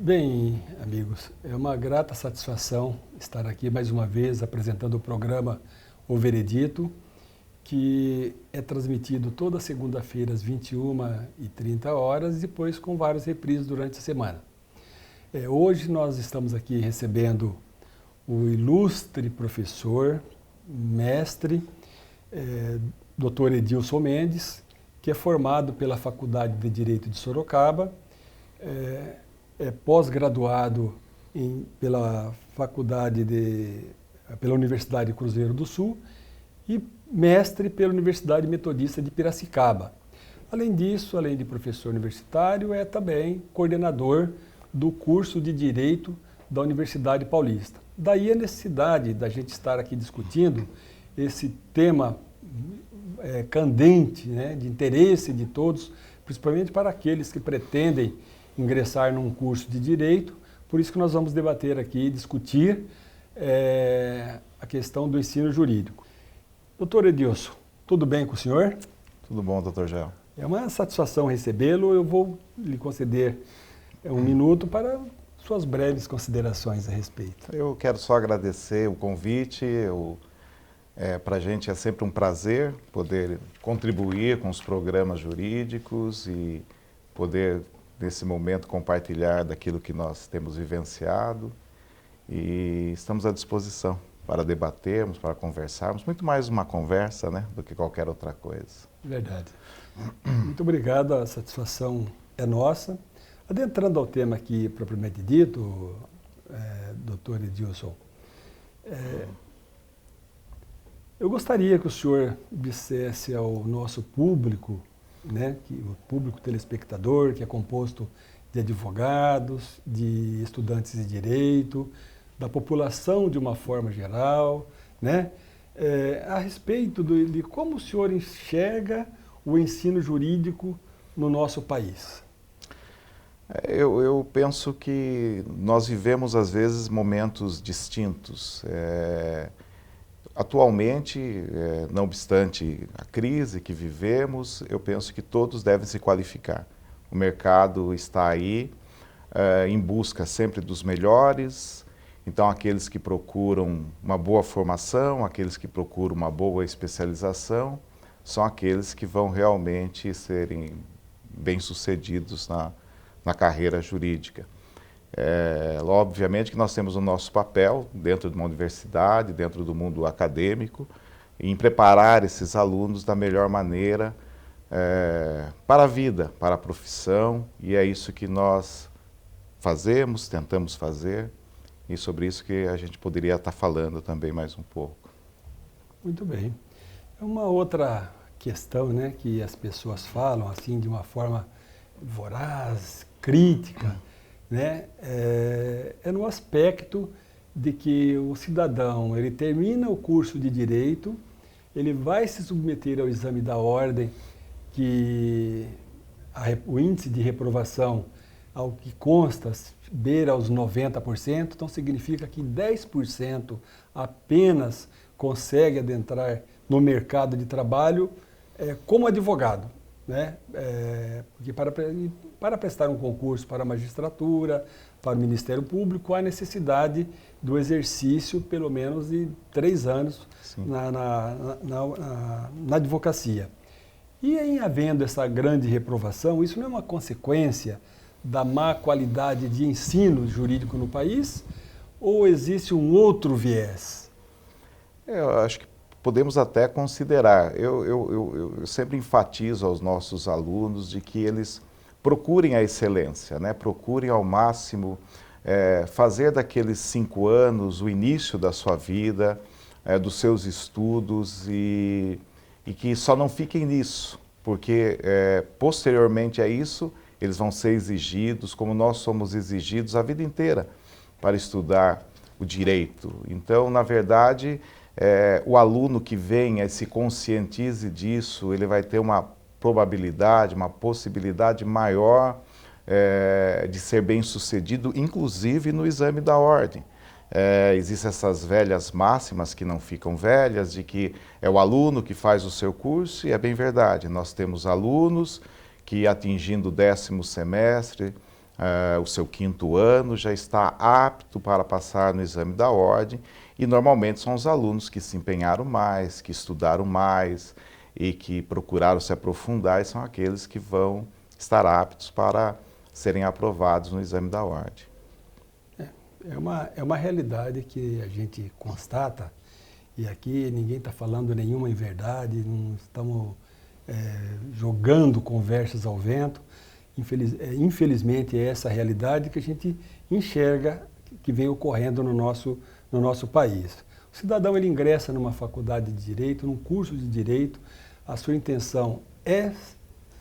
Bem, amigos, é uma grata satisfação estar aqui mais uma vez apresentando o programa O Veredito, que é transmitido toda segunda-feira às 21h30 e depois com vários reprises durante a semana. Hoje nós estamos aqui recebendo o ilustre professor, mestre, Dr. Edilson Mendes, que é formado pela Faculdade de Direito de Sorocaba, é pós-graduado pela pela Universidade Cruzeiro do Sul e mestre pela Universidade Metodista de Piracicaba. Além disso, além de professor universitário, é também coordenador do curso de Direito da Universidade Paulista. Daí a necessidade da gente estar aqui discutindo esse tema candente, né, de interesse de todos, principalmente para aqueles que pretendem ingressar num curso de Direito. Por isso que nós vamos debater aqui, discutir a questão do ensino jurídico. Doutor Edilson, tudo bem com o senhor? Tudo bom, doutor Gel. É uma satisfação recebê-lo. Eu vou lhe conceder um minuto para suas breves considerações a respeito. Eu quero só agradecer o convite. Para a gente é sempre um prazer poder contribuir com os programas jurídicos e poder, nesse momento, compartilhar daquilo que nós temos vivenciado. E estamos à disposição para debatermos, para conversarmos. Muito mais uma conversa, né, do que qualquer outra coisa. Verdade. Muito obrigado, a satisfação é nossa. Adentrando ao tema aqui propriamente dito, doutor Edilson, eu gostaria que o senhor dissesse ao nosso público, né, o público telespectador, que é composto de advogados, de estudantes de direito, da população de uma forma geral, né, a respeito de como o senhor enxerga o ensino jurídico no nosso país. Eu penso que nós vivemos, às vezes, momentos distintos. Atualmente, não obstante a crise que vivemos, eu penso que todos devem se qualificar. O mercado está aí, em busca sempre dos melhores. Então, aqueles que procuram uma boa formação, aqueles que procuram uma boa especialização, são aqueles que vão realmente serem bem-sucedidos na carreira jurídica. Obviamente que nós temos o nosso papel dentro de uma universidade, dentro do mundo acadêmico, em preparar esses alunos da melhor maneira para a vida, para a profissão, e é isso que nós fazemos, tentamos fazer, e sobre isso que a gente poderia estar falando também mais um pouco. Muito bem. Uma outra questão, né, que as pessoas falam assim de uma forma voraz, crítica, né, é no aspecto de que o cidadão, ele termina o curso de Direito, ele vai se submeter ao exame da ordem, que o índice de reprovação, ao que consta, beira aos 90%, então significa que 10% apenas consegue adentrar no mercado de trabalho como advogado, né? Porque para prestar um concurso para a magistratura, para o Ministério Público, há necessidade do exercício, pelo menos, de 3 anos na advocacia. E em havendo essa grande reprovação, isso não é uma consequência da má qualidade de ensino jurídico no país, ou existe um outro viés? Eu acho que podemos até considerar. Eu sempre enfatizo aos nossos alunos de que eles procurem a excelência, né? Procurem ao máximo fazer daqueles 5 anos o início da sua vida, dos seus estudos, e que só não fiquem nisso, porque posteriormente a isso eles vão ser exigidos, como nós somos exigidos a vida inteira, para estudar o direito. Então, na verdade, o aluno que venha e se conscientize disso, ele vai ter uma probabilidade, uma possibilidade maior de ser bem-sucedido, inclusive no exame da ordem. Existem essas velhas máximas que não ficam velhas, de que é o aluno que faz o seu curso, e é bem verdade. Nós temos alunos que, atingindo o 10º semestre, o seu 5º ano, já está apto para passar no exame da ordem, e normalmente são os alunos que se empenharam mais, que estudaram mais e que procuraram se aprofundar, e são aqueles que vão estar aptos para serem aprovados no exame da ordem. É uma realidade que a gente constata, e aqui ninguém está falando nenhuma inverdade, não estamos jogando conversas ao vento. Infelizmente é essa realidade que a gente enxerga que vem ocorrendo no nosso país. O cidadão ele ingressa numa faculdade de Direito, num curso de Direito, a sua intenção é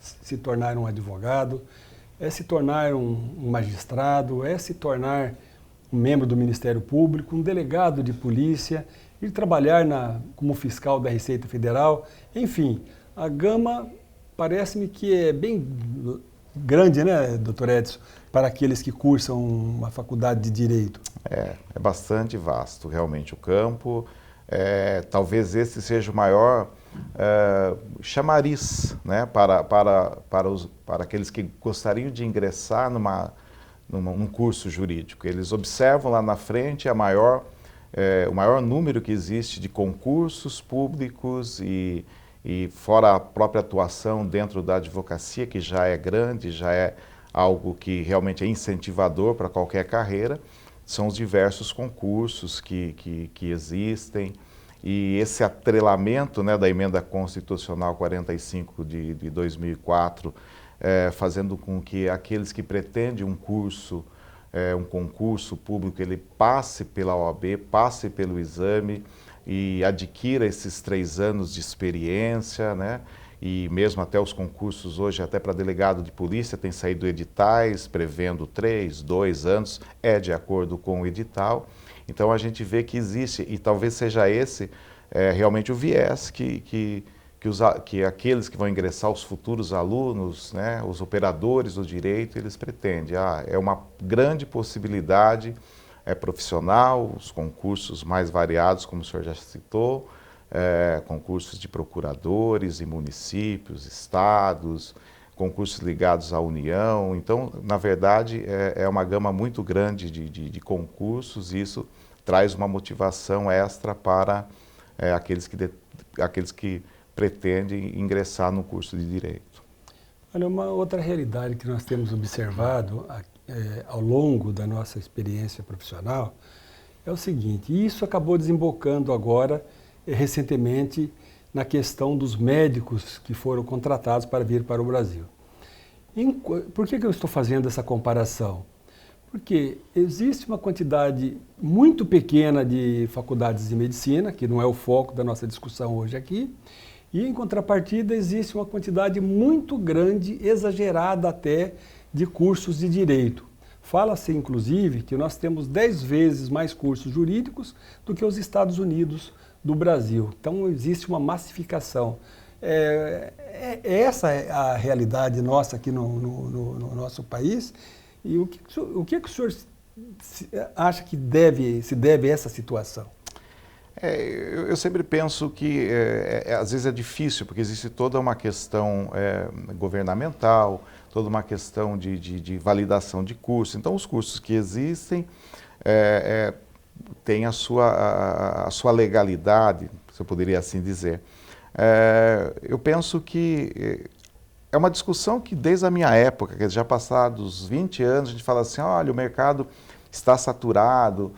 se tornar um advogado, é se tornar um magistrado, é se tornar um membro do Ministério Público, um delegado de polícia, ir trabalhar como fiscal da Receita Federal, enfim, a gama parece-me que é bem grande, né, doutor Edson, para aqueles que cursam uma faculdade de Direito. É bastante vasto, realmente, o campo. Talvez esse seja o maior chamariz, né, para aqueles que gostariam de ingressar num curso jurídico. Eles observam lá na frente o maior número que existe de concursos públicos e fora a própria atuação dentro da advocacia, que já é grande, já é algo que realmente é incentivador para qualquer carreira, são os diversos concursos que existem. E esse atrelamento, né, da Emenda Constitucional 45 de 2004, fazendo com que aqueles que pretendem um concurso público, ele passe pela OAB, passe pelo exame e adquira esses 3 anos de experiência, né? E mesmo até os concursos hoje, até para delegado de polícia, tem saído editais prevendo 3, 2 anos, de acordo com o edital. Então a gente vê que existe, e talvez seja esse realmente o viés que aqueles que vão ingressar, os futuros alunos, né, os operadores do direito, eles pretendem. É uma grande possibilidade profissional, os concursos mais variados, como o senhor já citou, concursos de procuradores em municípios, estados, concursos ligados à União. Então, na verdade, é uma gama muito grande de concursos, e isso traz uma motivação extra para aqueles que pretendem ingressar no curso de Direito. Olha, uma outra realidade que nós temos observado ao longo da nossa experiência profissional é o seguinte, e isso acabou desembocando agora, recentemente, na questão dos médicos que foram contratados para vir para o Brasil. Por que eu estou fazendo essa comparação? Porque existe uma quantidade muito pequena de faculdades de medicina, que não é o foco da nossa discussão hoje aqui, e em contrapartida existe uma quantidade muito grande, exagerada até, de cursos de direito. Fala-se, inclusive, que nós temos 10 vezes mais cursos jurídicos do que os Estados Unidos do Brasil. Então existe uma massificação. Essa é a realidade nossa aqui no nosso país. E o que o senhor acha que se deve a essa situação? Eu sempre penso que às vezes é difícil, porque existe toda uma questão governamental, toda uma questão de validação de curso. Então, os cursos que existem têm a sua legalidade, se eu poderia assim dizer. Eu penso que é uma discussão que desde a minha época, que já passados 20 anos, a gente fala assim, olha, o mercado está saturado,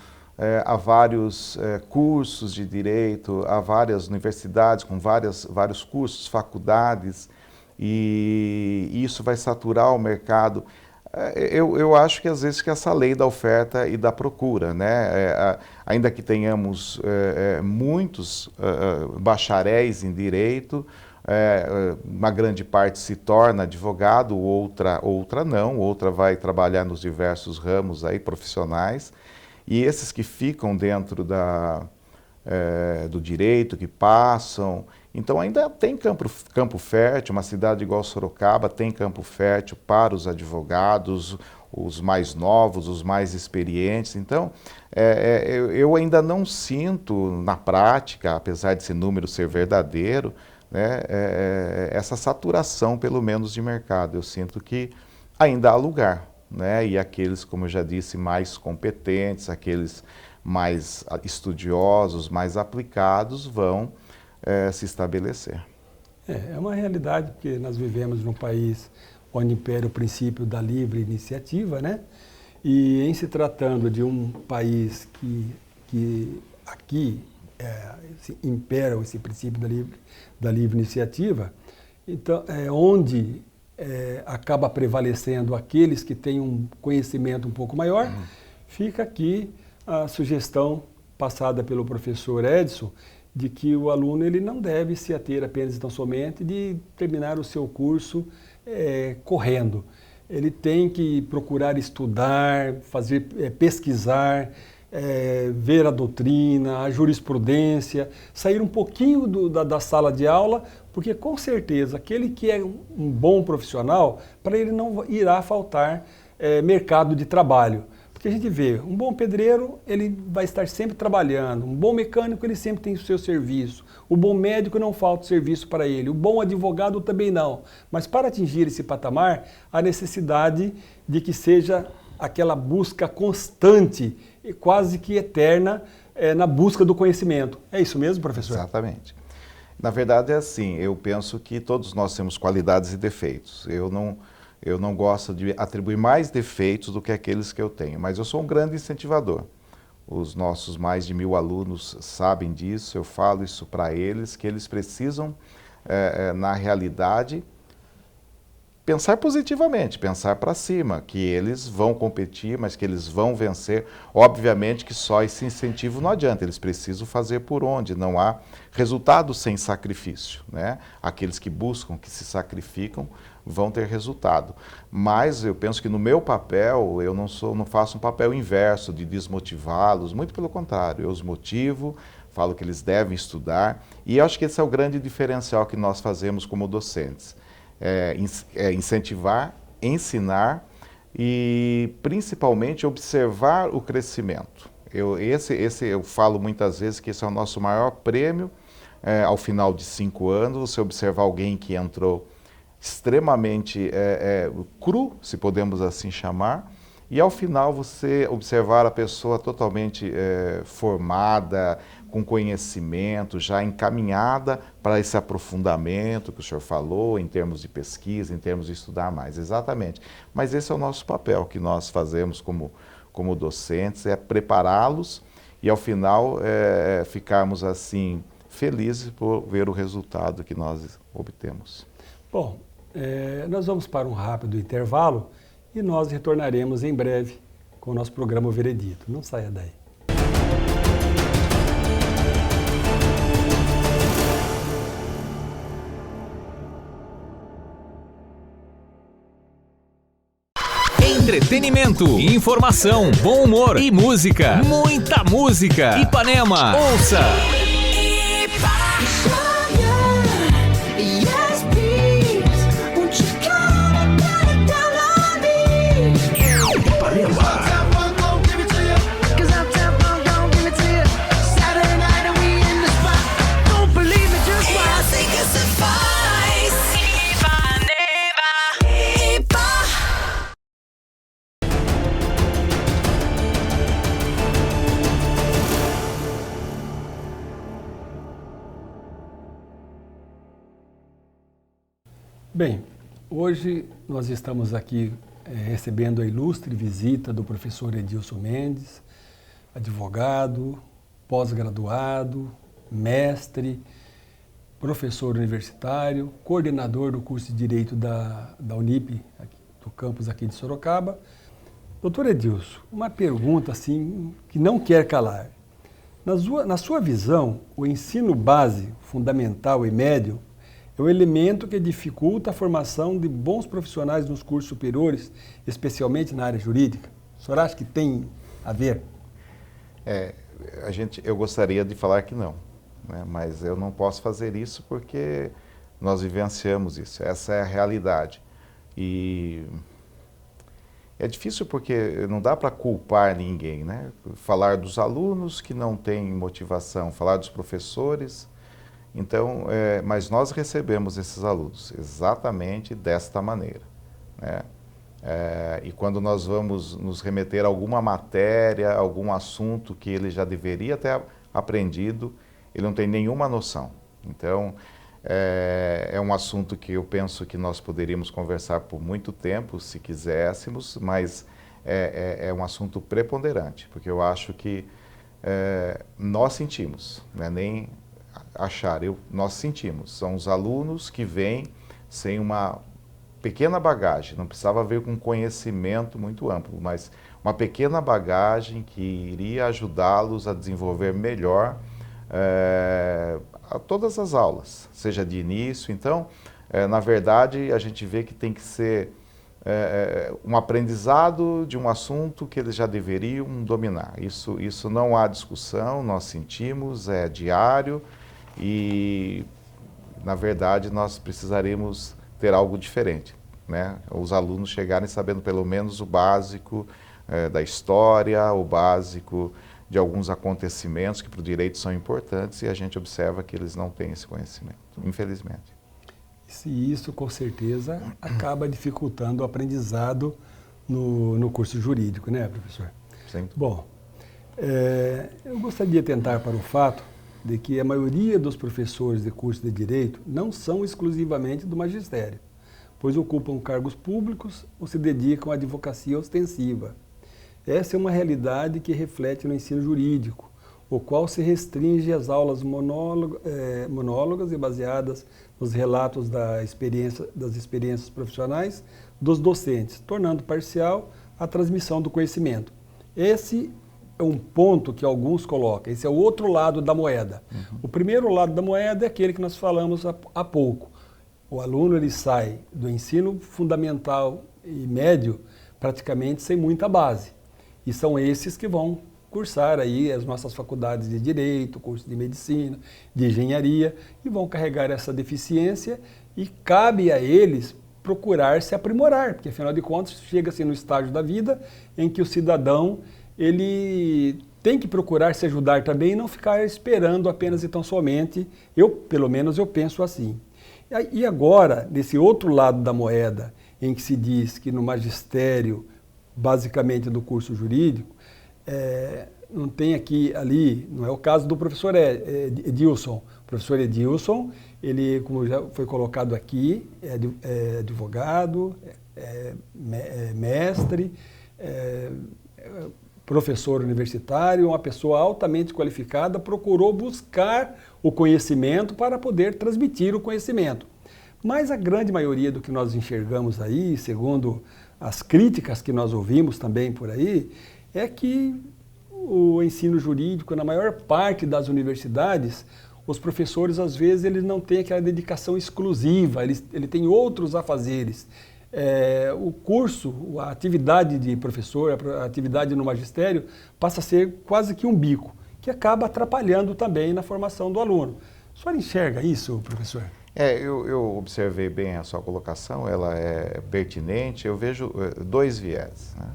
há vários cursos de direito, há várias universidades com vários cursos, faculdades, e isso vai saturar o mercado. Eu acho que às vezes que essa lei da oferta e da procura, né? Ainda que tenhamos muitos bacharéis em direito, uma grande parte se torna advogado, outra não, outra vai trabalhar nos diversos ramos aí profissionais. E esses que ficam dentro do direito, que passam, então ainda tem campo fértil, uma cidade igual Sorocaba tem campo fértil para os advogados, os mais novos, os mais experientes. Então, eu ainda não sinto na prática, apesar desse número ser verdadeiro, né, essa saturação, pelo menos, de mercado. Eu sinto que ainda há lugar, né? E aqueles, como eu já disse, mais competentes, aqueles mais estudiosos, mais aplicados, vão se estabelecer. É uma realidade, porque nós vivemos num país onde impera o princípio da livre iniciativa, né? E em se tratando de um país que aqui impera esse princípio da livre iniciativa, então, onde acaba prevalecendo aqueles que têm um conhecimento um pouco maior, fica aqui a sugestão passada pelo professor Edson, de que o aluno ele não deve se ater apenas e tão somente de terminar o seu curso correndo. Ele tem que procurar estudar, pesquisar, ver a doutrina, a jurisprudência, sair um pouquinho da sala de aula, porque com certeza aquele que é um bom profissional, para ele não irá faltar mercado de trabalho. Porque a gente vê, um bom pedreiro, ele vai estar sempre trabalhando, um bom mecânico, ele sempre tem o seu serviço, o bom médico não falta serviço para ele, o bom advogado também não. Mas para atingir esse patamar, há necessidade de que seja aquela busca constante e quase que eterna na busca do conhecimento. É isso mesmo, professor? Exatamente. Na verdade é assim, eu penso que todos nós temos qualidades e defeitos. Eu não gosto de atribuir mais defeitos do que aqueles que eu tenho, mas eu sou um grande incentivador. Os nossos mais de 1000 alunos sabem disso, eu falo isso para eles, que eles precisam, na realidade, pensar positivamente, pensar para cima, que eles vão competir, mas que eles vão vencer. Obviamente que só esse incentivo não adianta, eles precisam fazer por onde, não há resultado sem sacrifício, né? Aqueles que buscam, que se sacrificam, vão ter resultado. Mas eu penso que no meu papel, eu não faço um papel inverso de desmotivá-los, muito pelo contrário, eu os motivo, falo que eles devem estudar, e acho que esse é o grande diferencial que nós fazemos como docentes. Incentivar, ensinar e principalmente observar o crescimento. Eu falo muitas vezes que esse é o nosso maior prêmio, ao final de 5 anos, você observar alguém que entrou extremamente cru, se podemos assim chamar, e ao final você observar a pessoa totalmente formada, com conhecimento, já encaminhada para esse aprofundamento que o senhor falou, em termos de pesquisa, em termos de estudar mais, exatamente. Mas esse é o nosso papel que nós fazemos como docentes, é prepará-los e ao final ficarmos assim felizes por ver o resultado que nós obtemos. Bom, nós vamos para um rápido intervalo e nós retornaremos em breve com o nosso programa O Veredito. Não saia daí. Entretenimento, informação, bom humor e música. Muita música. Ipanema, ouça! Bem, hoje nós estamos aqui recebendo a ilustre visita do professor Edilson Mendes, advogado, pós-graduado, mestre, professor universitário, coordenador do curso de Direito da Unip, do campus aqui de Sorocaba. Doutor Edilson, uma pergunta assim que não quer calar. Na sua visão, o ensino base, fundamental e médio é o elemento que dificulta a formação de bons profissionais nos cursos superiores, especialmente na área jurídica? O senhor acha que tem a ver? Eu gostaria de falar que não, né? Mas eu não posso fazer isso porque nós vivenciamos isso, essa é a realidade. E é difícil porque não dá para culpar ninguém, né? Falar dos alunos que não têm motivação, falar dos professores. Então, mas nós recebemos esses alunos exatamente desta maneira, né? E quando nós vamos nos remeter a alguma matéria, algum assunto que ele já deveria ter aprendido, ele não tem nenhuma noção. Então, é um assunto que eu penso que nós poderíamos conversar por muito tempo, se quiséssemos, mas é um assunto preponderante, porque eu acho que nós sentimos, não é nem achar, nós sentimos. São os alunos que vêm sem uma pequena bagagem, não precisava vir com conhecimento muito amplo, mas uma pequena bagagem que iria ajudá-los a desenvolver melhor a todas as aulas, seja de início. Então, na verdade, a gente vê que tem que ser um aprendizado de um assunto que eles já deveriam dominar. Isso não há discussão, nós sentimos, é diário e, na verdade, nós precisaremos ter algo diferente, né? Os alunos chegarem sabendo pelo menos o básico da história, o básico de alguns acontecimentos que para o direito são importantes e a gente observa que eles não têm esse conhecimento, infelizmente. E isso, com certeza, acaba dificultando o aprendizado no curso jurídico, né, professor? Sim. Bom, eu gostaria de atentar para o fato de que a maioria dos professores de curso de Direito não são exclusivamente do magistério, pois ocupam cargos públicos ou se dedicam à advocacia ostensiva. Essa é uma realidade que reflete no ensino jurídico, o qual se restringe às aulas monólogas e baseadas nos relatos das experiências profissionais dos docentes, tornando parcial a transmissão do conhecimento. Esse é um ponto que alguns colocam, esse é o outro lado da moeda. Uhum. O primeiro lado da moeda é aquele que nós falamos há pouco. O aluno ele sai do ensino fundamental e médio praticamente sem muita base. E são esses que vão cursar aí as nossas faculdades de Direito, curso de Medicina, de Engenharia, e vão carregar essa deficiência e cabe a eles procurar se aprimorar, porque afinal de contas chega-se no estágio da vida em que o cidadão ele tem que procurar se ajudar também e não ficar esperando apenas e tão somente, pelo menos eu penso assim. E agora, nesse outro lado da moeda, em que se diz que no magistério, basicamente do curso jurídico, não tem ali, não é o caso do professor Edilson. O professor Edilson, ele, como já foi colocado aqui, é advogado, mestre, professor universitário, uma pessoa altamente qualificada, procurou buscar o conhecimento para poder transmitir o conhecimento. Mas a grande maioria do que nós enxergamos aí, segundo as críticas que nós ouvimos também por aí, é que o ensino jurídico, na maior parte das universidades, os professores, às vezes, eles não têm aquela dedicação exclusiva, ele tem outros afazeres. O curso, a atividade de professor, a atividade no magistério, passa a ser quase que um bico, que acaba atrapalhando também na formação do aluno. O senhor enxerga isso, professor? Eu observei bem a sua colocação, ela é pertinente. Eu vejo dois viés, né?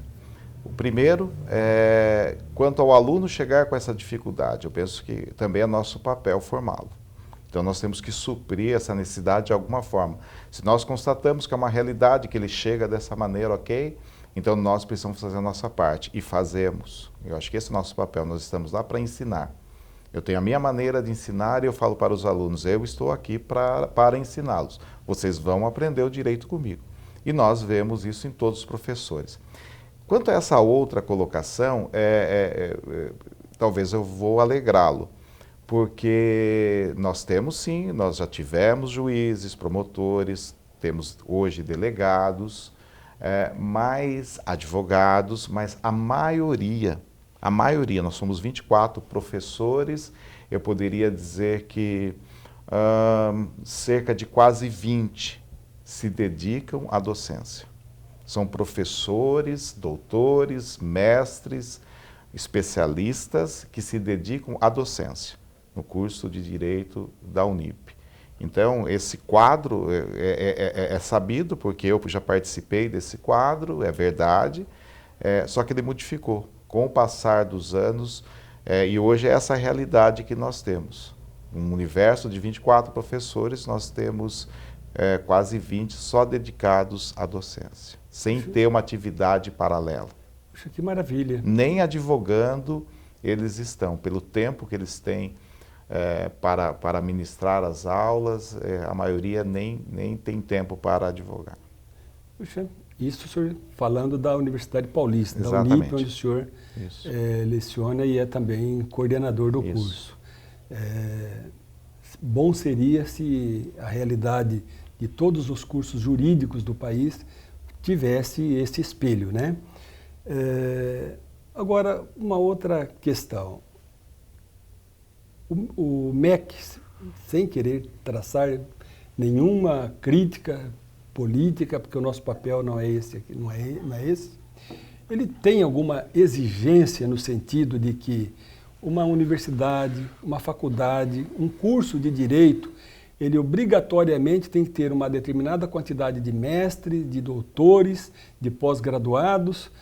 O primeiro é quanto ao aluno chegar com essa dificuldade. Eu penso que também é nosso papel formá-lo. Então nós temos que suprir essa necessidade de alguma forma. Se nós constatamos que é uma realidade que ele chega dessa maneira, ok, então nós precisamos fazer a nossa parte e fazemos. Eu acho que esse é o nosso papel, nós estamos lá para ensinar. Eu tenho a minha maneira de ensinar e eu falo para os alunos, eu estou aqui para ensiná-los. Vocês vão aprender o direito comigo. E nós vemos isso em todos os professores. Quanto a essa outra colocação, talvez eu vou alegrá-lo, porque nós temos sim, nós já tivemos juízes, promotores, temos hoje delegados, mais advogados, mas a maioria, nós somos 24 professores, eu poderia dizer que cerca de quase 20 se dedicam à docência. São professores, doutores, mestres, especialistas que se dedicam à docência no curso de Direito da Unip. Então, esse quadro é sabido, porque eu já participei desse quadro, é verdade, só que ele modificou com o passar dos anos, e hoje é essa a realidade que nós temos. Um universo de 24 professores, nós temos quase 20 só dedicados à docência. sem ter uma atividade paralela. Puxa, que maravilha. Nem advogando eles estão, pelo tempo que eles têm para ministrar as aulas, a maioria nem tem tempo para advogar. Puxa, isso o senhor falando da Universidade Paulista, Exatamente. da Unip, onde o senhor Isso. leciona e é também coordenador do Isso. curso. Bom seria se a realidade de todos os cursos jurídicos do país tivesse esse espelho, né? Agora, uma outra questão. O MEC, sem querer traçar nenhuma crítica política, porque o nosso papel não é esse aqui, não é esse, ele tem alguma exigência no sentido de que uma universidade, uma faculdade, um curso de direito, ele obrigatoriamente tem que ter uma determinada quantidade de mestres, de doutores, de pós-graduados,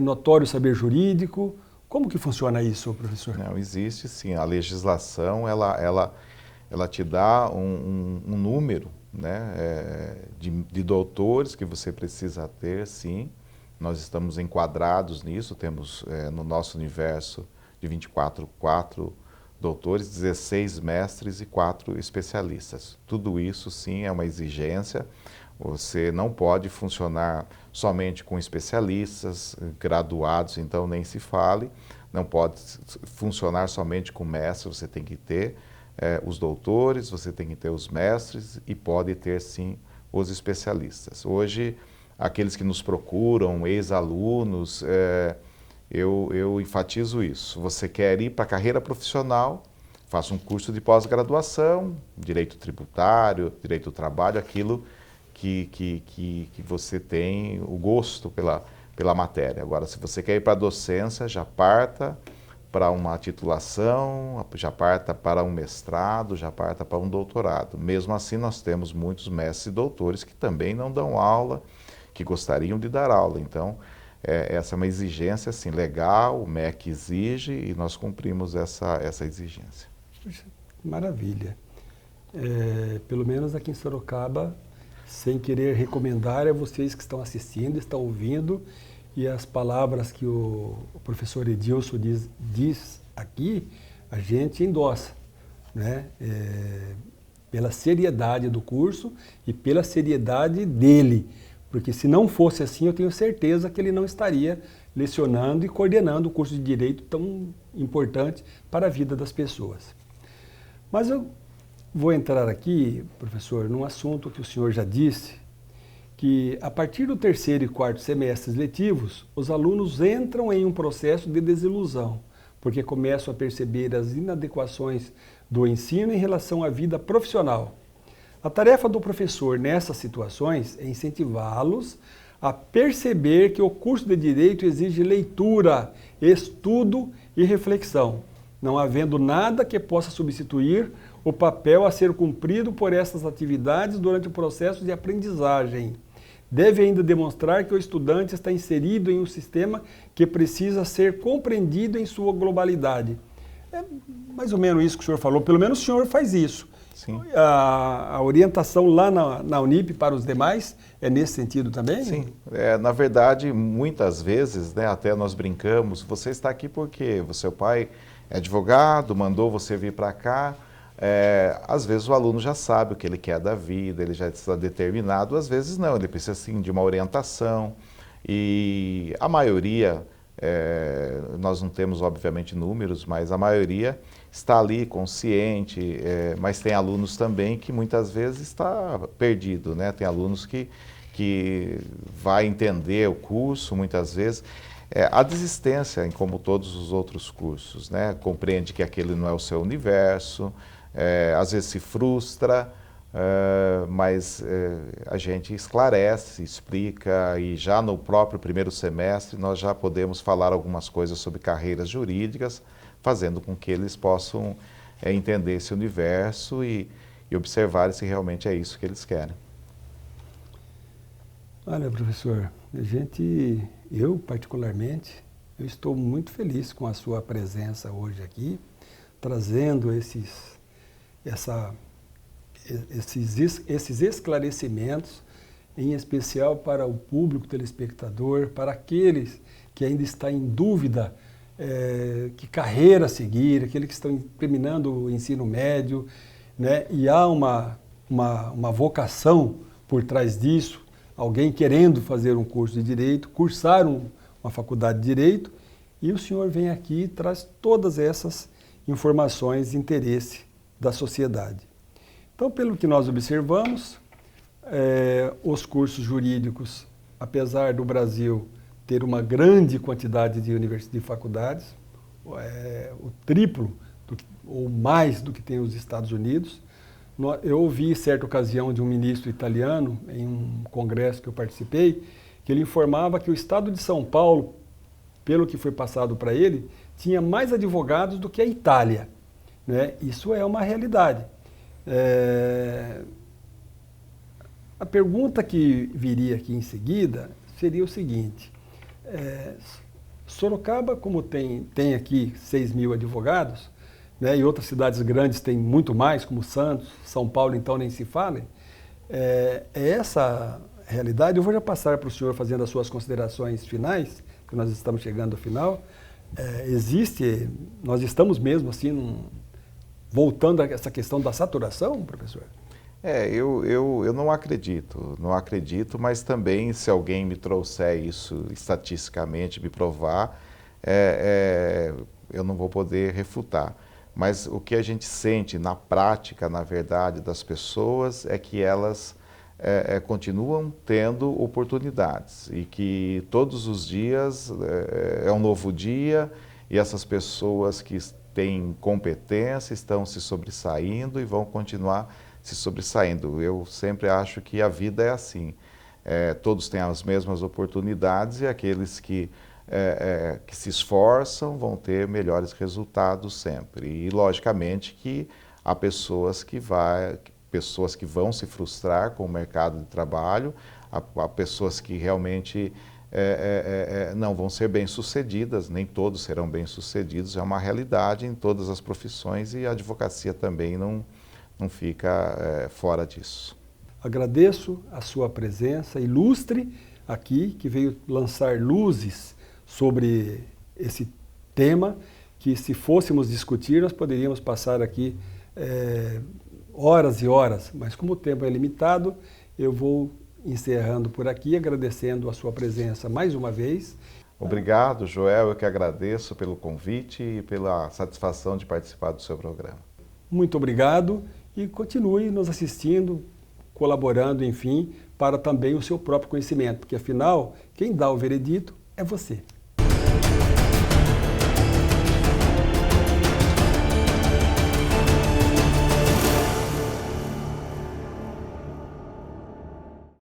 notório saber jurídico. Como que funciona isso, professor? Não, existe sim. A legislação, ela te dá um número, né, de doutores que você precisa ter, sim. Nós estamos enquadrados nisso, temos no nosso universo de 4 doutores, 16 mestres e 4 especialistas. Tudo isso, sim, é uma exigência. Você não pode funcionar somente com especialistas, graduados, então nem se fale. Não pode funcionar somente com mestres, você tem que ter os doutores, você tem que ter os mestres e pode ter, sim, os especialistas. Hoje, aqueles que nos procuram, ex-alunos, eu enfatizo isso. Você quer ir para a carreira profissional, faça um curso de pós-graduação, direito tributário, direito do trabalho, aquilo que você tem o gosto pela matéria. Agora, se você quer ir para a docência, já parta para uma titulação, já parta para um mestrado, já parta para um doutorado. Mesmo assim, nós temos muitos mestres e doutores que também não dão aula, que gostariam de dar aula. Então, essa é uma exigência assim, legal, o MEC exige e nós cumprimos essa exigência. Puxa, maravilha. Pelo menos aqui em Sorocaba, sem querer recomendar a vocês que estão assistindo, estão ouvindo, e as palavras que o professor Edilson diz aqui, a gente endossa, né? Pela seriedade do curso e pela seriedade dele. Porque se não fosse assim, eu tenho certeza que ele não estaria lecionando e coordenando o curso de Direito tão importante para a vida das pessoas. Mas eu vou entrar aqui, professor, num assunto que o senhor já disse, que a partir do 3º e 4º semestres letivos, os alunos entram em um processo de desilusão, porque começam a perceber as inadequações do ensino em relação à vida profissional. A tarefa do professor nessas situações é incentivá-los a perceber que o curso de Direito exige leitura, estudo e reflexão, não havendo nada que possa substituir o papel a ser cumprido por essas atividades durante o processo de aprendizagem. Deve ainda demonstrar que o estudante está inserido em um sistema que precisa ser compreendido em sua globalidade. É mais ou menos isso que o senhor falou, pelo menos o senhor faz isso. Sim. A orientação lá na Unip para os demais é nesse sentido também? Sim. Na verdade, muitas vezes, né, até nós brincamos, você está aqui porque seu pai é advogado, mandou você vir para cá. Às vezes o aluno já sabe o que ele quer da vida, ele já está determinado, às vezes não, ele precisa sim de uma orientação e a maioria, nós não temos obviamente números, mas a maioria está ali consciente, mas tem alunos também que muitas vezes está perdido, né? Tem alunos que vai entender o curso muitas vezes. A desistência, como todos os outros cursos, né? Compreende que aquele não é o seu universo, às vezes se frustra, mas a gente esclarece, explica e já no próprio 1º semestre nós já podemos falar algumas coisas sobre carreiras jurídicas, fazendo com que eles possam entender esse universo e observar se realmente é isso que eles querem. Olha, professor, eu particularmente, eu estou muito feliz com a sua presença hoje aqui, trazendo esses esclarecimentos em especial para o público telespectador, para aqueles que ainda estão em dúvida que carreira seguir, aqueles que estão terminando o ensino médio, né? E há uma vocação por trás disso, alguém querendo fazer um curso de Direito, cursar uma faculdade de Direito, e o senhor vem aqui e traz todas essas informações de interesse da sociedade. Então, pelo que nós observamos, os cursos jurídicos, apesar do Brasil ter uma grande quantidade de faculdades, o triplo ou mais do que tem os Estados Unidos. Eu ouvi, certa ocasião, de um ministro italiano, em um congresso que eu participei, que ele informava que o estado de São Paulo, pelo que foi passado para ele, tinha mais advogados do que a Itália, né? Isso é uma realidade. A pergunta que viria aqui em seguida seria o seguinte: Sorocaba, como tem aqui 6.000 advogados, né, e outras cidades grandes têm muito mais, como Santos, São Paulo, então nem se fala, essa realidade. Eu vou já passar para o senhor fazendo as suas considerações finais, que nós estamos chegando ao final. Nós estamos mesmo assim, voltando a essa questão da saturação, professor? Eu não acredito, mas também se alguém me trouxer isso estatisticamente, me provar, eu não vou poder refutar. Mas o que a gente sente na prática, na verdade, das pessoas é que elas continuam tendo oportunidades e que todos os dias é um novo dia e essas pessoas que têm competência estão se sobressaindo e vão continuar se sobressaindo. Eu sempre acho que a vida é assim. Todos têm as mesmas oportunidades e aqueles que se esforçam vão ter melhores resultados sempre. E, logicamente, que há pessoas que vão se frustrar com o mercado de trabalho, há pessoas que realmente não vão ser bem-sucedidas, nem todos serão bem-sucedidos, é uma realidade em todas as profissões e a advocacia também não fica fora disso. Agradeço a sua presença ilustre aqui, que veio lançar luzes sobre esse tema, que se fôssemos discutir, nós poderíamos passar aqui horas e horas, mas como o tempo é limitado, eu vou encerrando por aqui, agradecendo a sua presença mais uma vez. Obrigado, Joel, eu que agradeço pelo convite e pela satisfação de participar do seu programa. Muito obrigado e continue nos assistindo, colaborando, enfim, para também o seu próprio conhecimento, porque afinal, quem dá o veredito é você.